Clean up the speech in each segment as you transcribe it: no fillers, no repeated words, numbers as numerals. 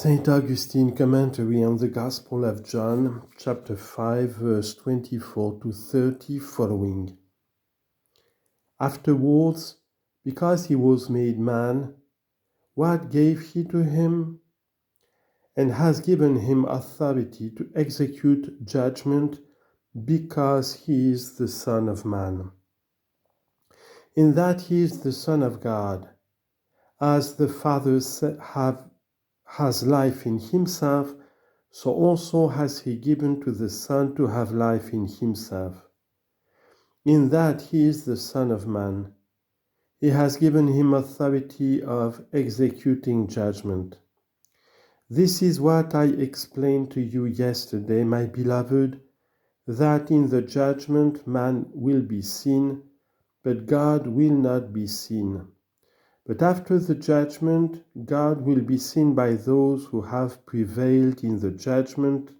St. Augustine commentary on the Gospel of John, chapter 5, verse 24 to 30 following. Afterwards, because he was made man, what gave he to him? And has given him authority to execute judgment, because he is the Son of Man. In that he is the Son of God, as the Father has life in himself, so also has he given to the Son to have life in himself. In that he is the Son of Man, he has given him authority of executing judgment. This is what I explained to you yesterday, my beloved, that in the judgment man will be seen, but God will not be seen. But after the judgment, God will be seen by those who have prevailed in the judgment,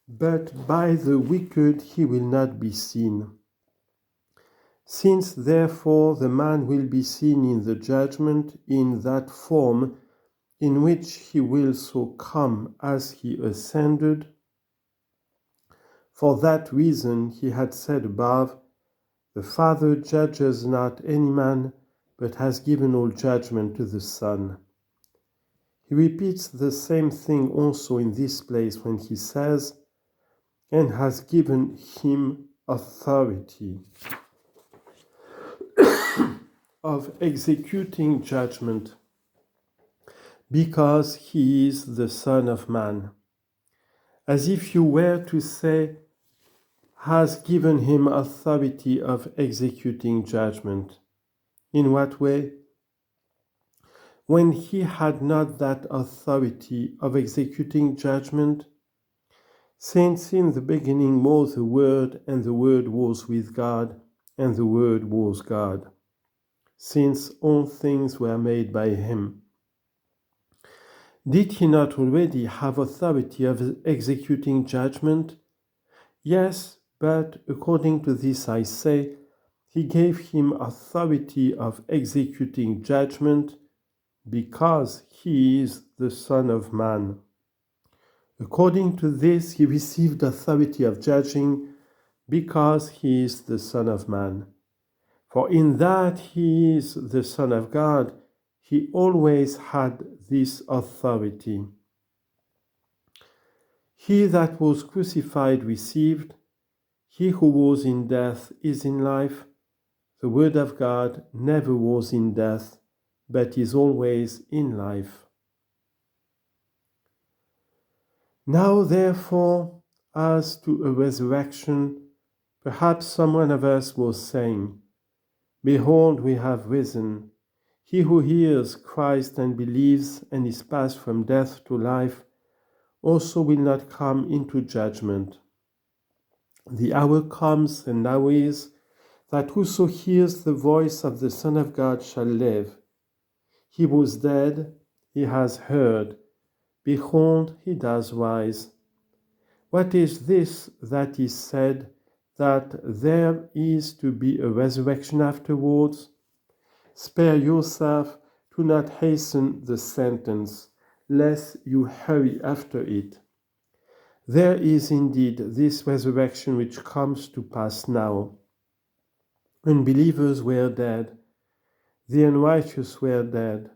but by the wicked he will not be seen. Since therefore the man will be seen in the judgment in that form in which he will so come as he ascended, for that reason he had said above, the Father judges not any man, but has given all judgment to the Son. He repeats the same thing also in this place when he says, and has given him authority of executing judgment, because he is the Son of Man. As if you were to say, has given him authority of executing judgment. In what way? When he had not that authority of executing judgment, since in the beginning was the Word, and the Word was with God, and the Word was God, since all things were made by him. Did he not already have authority of executing judgment? Yes, but according to this I say, he gave him authority of executing judgment, because he is the Son of Man. According to this, he received authority of judging, because he is the Son of Man. For in that he is the Son of God, he always had this authority. He that was crucified received, he who was in death is in life. The Word of God never was in death, but is always in life. Now, therefore, as to a resurrection, perhaps someone of us was saying, behold, we have risen. He who hears Christ and believes and is passed from death to life also will not come into judgment. The hour comes, and now is, that whoso hears the voice of the Son of God shall live. He was dead, he has heard. Behold, he does rise. What is this that is said, that there is to be a resurrection afterwards? Spare yourself, do not hasten the sentence, lest you hurry after it. There is indeed this resurrection which comes to pass now. Unbelievers were dead, the unrighteous were dead.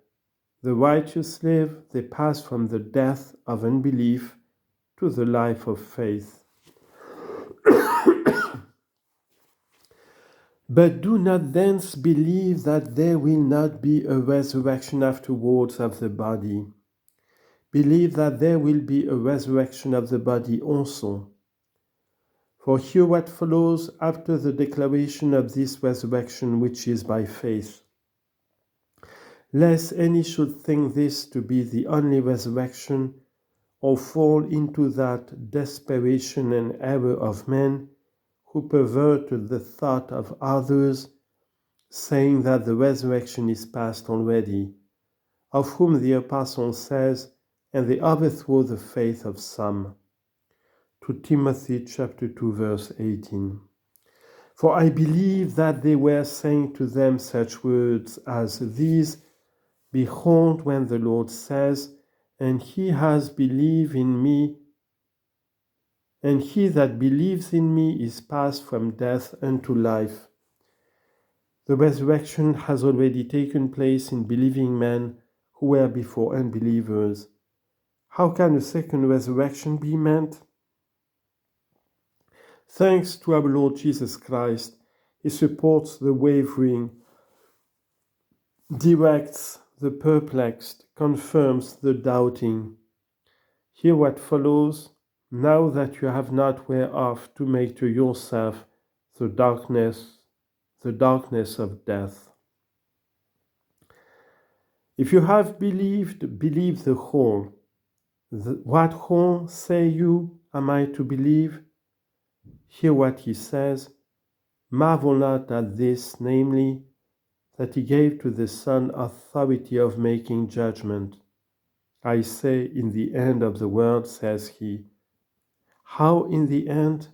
The righteous live, they pass from the death of unbelief to the life of faith. But do not thence believe that there will not be a resurrection afterwards of the body. Believe that there will be a resurrection of the body also. For hear what follows after the declaration of this resurrection, which is by faith. Lest any should think this to be the only resurrection, or fall into that desperation and error of men who perverted the thought of others, saying that the resurrection is past already, of whom the apostle says, and they overthrow the faith of some. To Timothy chapter 2 verse 18. For I believe that they were saying to them such words as these, Behold, when the Lord says, and he has believed in me, and he that believes in me is passed from death unto life. The resurrection has already taken place in believing men who were before unbelievers. How can a second resurrection be meant? Thanks to our Lord Jesus Christ, he supports the wavering, directs the perplexed, confirms the doubting. Hear what follows. Now that you have not whereof to make to yourself the darkness of death. If you have believed, believe the whole. What whole, say you, am I to believe? Hear what he says. Marvel not at this, namely, that he gave to the Son authority of making judgment. I say, in the end of the world, says he. How in the end?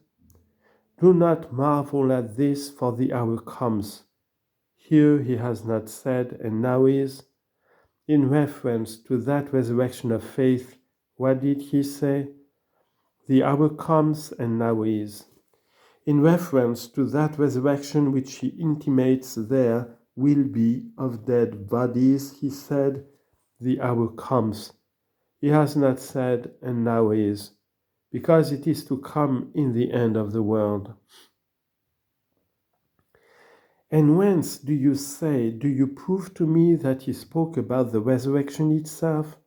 Do not marvel at this, for the hour comes. Here he has not said, and now is. In reference to that resurrection of faith, what did he say? The hour comes, and now is. In reference to that resurrection which he intimates there will be of dead bodies, he said, the hour comes. He has not said, and now is, because it is to come in the end of the world. And whence do you prove to me that he spoke about the resurrection itself?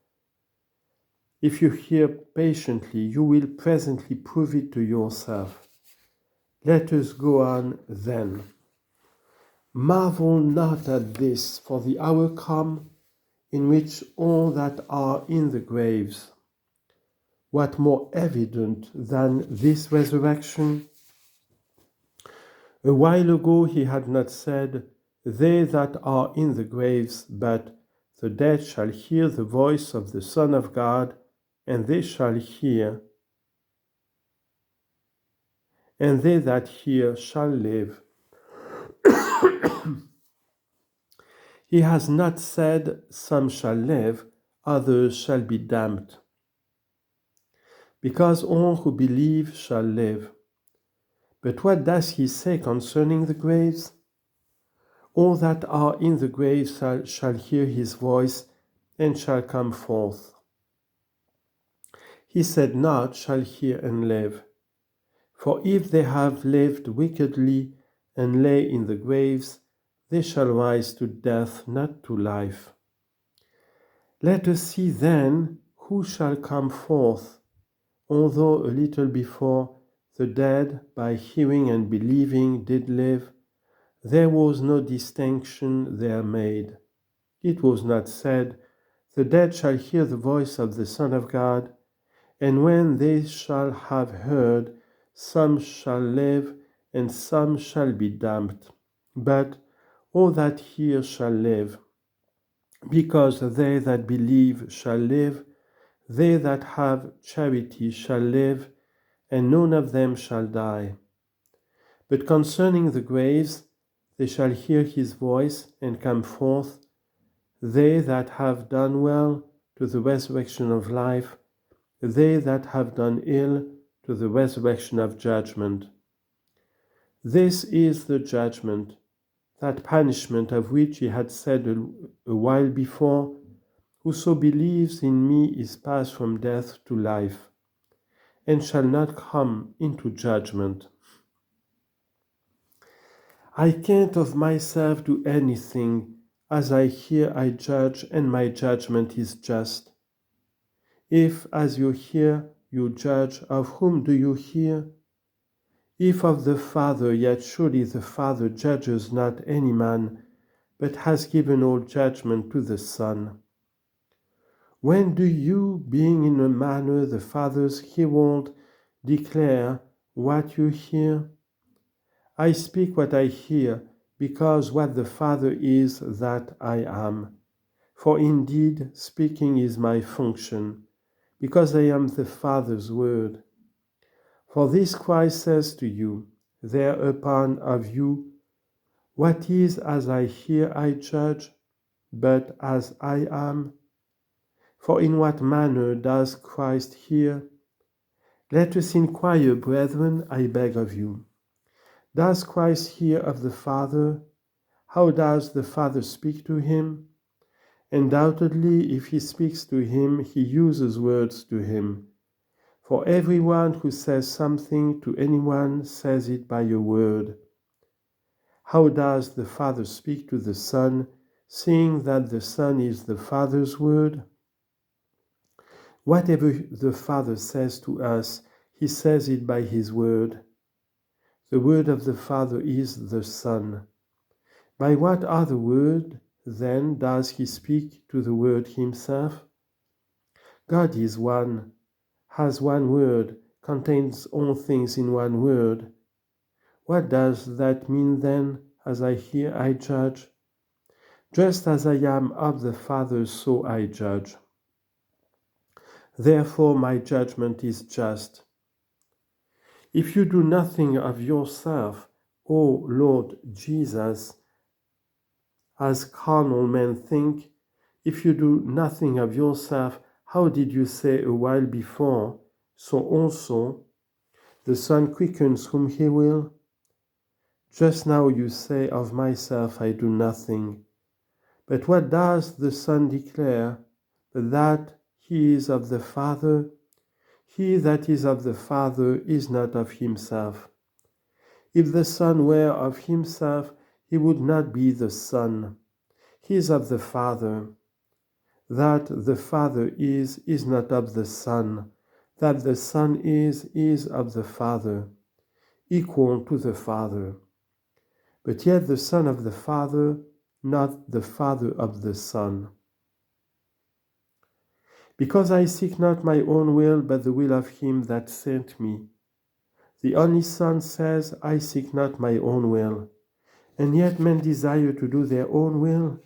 If you hear patiently, you will presently prove it to yourself. Let us go on then. Marvel not at this, for the hour come in which all that are in the graves. What more evident than this resurrection? A while ago he had not said, they that are in the graves, but the dead shall hear the voice of the Son of God, and they shall hear, and they that hear shall live. He has not said, some shall live, others shall be damned. Because all who believe shall live. But what does he say concerning the graves? All that are in the graves shall hear his voice, and shall come forth. He said not, shall hear and live. For if they have lived wickedly and lay in the graves, they shall rise to death, not to life. Let us see then who shall come forth, although a little before the dead by hearing and believing did live, there was no distinction there made. It was not said, the dead shall hear the voice of the Son of God, and when they shall have heard, some shall live, and some shall be damned. But all that hear shall live, because they that believe shall live, they that have charity shall live, and none of them shall die. But concerning the graves, they shall hear his voice and come forth, they that have done well to the resurrection of life, they that have done ill to the resurrection of judgment. This is the judgment, that punishment of which he had said a while before, whoso believes in me is passed from death to life, and shall not come into judgment. I can't of myself do anything. As I hear, I judge, and my judgment is just. If, as you hear, you judge, of whom do you hear? If of the Father, yet surely the Father judges not any man, but has given all judgment to the Son. When do you, being in a manner the Father's herald, declare what you hear? I speak what I hear, because what the Father is, that I am. For indeed, speaking is my function, because I am the Father's word. For this Christ says to you, thereupon of you, what is as I hear I judge, but as I am? For in what manner does Christ hear? Let us inquire, brethren, I beg of you. Does Christ hear of the Father? How does the Father speak to him? Undoubtedly, if he speaks to him, he uses words to him. For everyone who says something to anyone says it by a word. How does the Father speak to the Son, seeing that the Son is the Father's word? Whatever the Father says to us, he says it by his word. The word of the Father is the Son. By what other word, then, does he speak to the Word himself? God is one, has one word, contains all things in one word. What does that mean then? As I hear, I judge. Just as I am of the Father, so I judge. Therefore my judgment is just. If you do nothing of yourself, O Lord Jesus, as carnal men think, if you do nothing of yourself, how did you say a while before, so also the Son quickens whom he will? Just now you say, of myself I do nothing. But what does the Son declare? But that he is of the Father. He that is of the Father is not of himself. If the Son were of himself, he would not be the Son. He is of the Father. That the Father is not of the Son. That the Son is of the Father, equal to the Father. But yet the Son of the Father, not the Father of the Son. Because I seek not my own will, but the will of him that sent me. The only Son says, I seek not my own will. And yet men desire to do their own will.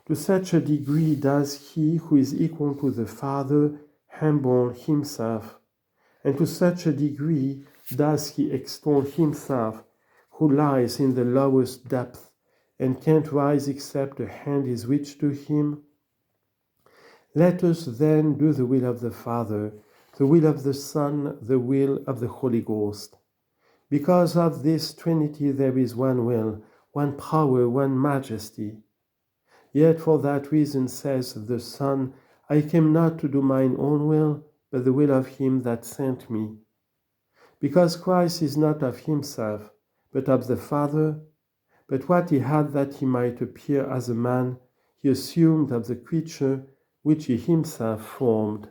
To such a degree does he who is equal to the Father humble himself, and to such a degree does he extol himself, who lies in the lowest depth, and can't rise except a hand is reached to him. Let us then do the will of the Father, the will of the Son, the will of the Holy Ghost. Because of this Trinity there is one will, one power, one majesty. Yet for that reason says the Son, I came not to do mine own will, but the will of him that sent me. Because Christ is not of himself, but of the Father, but what he had that he might appear as a man, he assumed of the creature which he himself formed.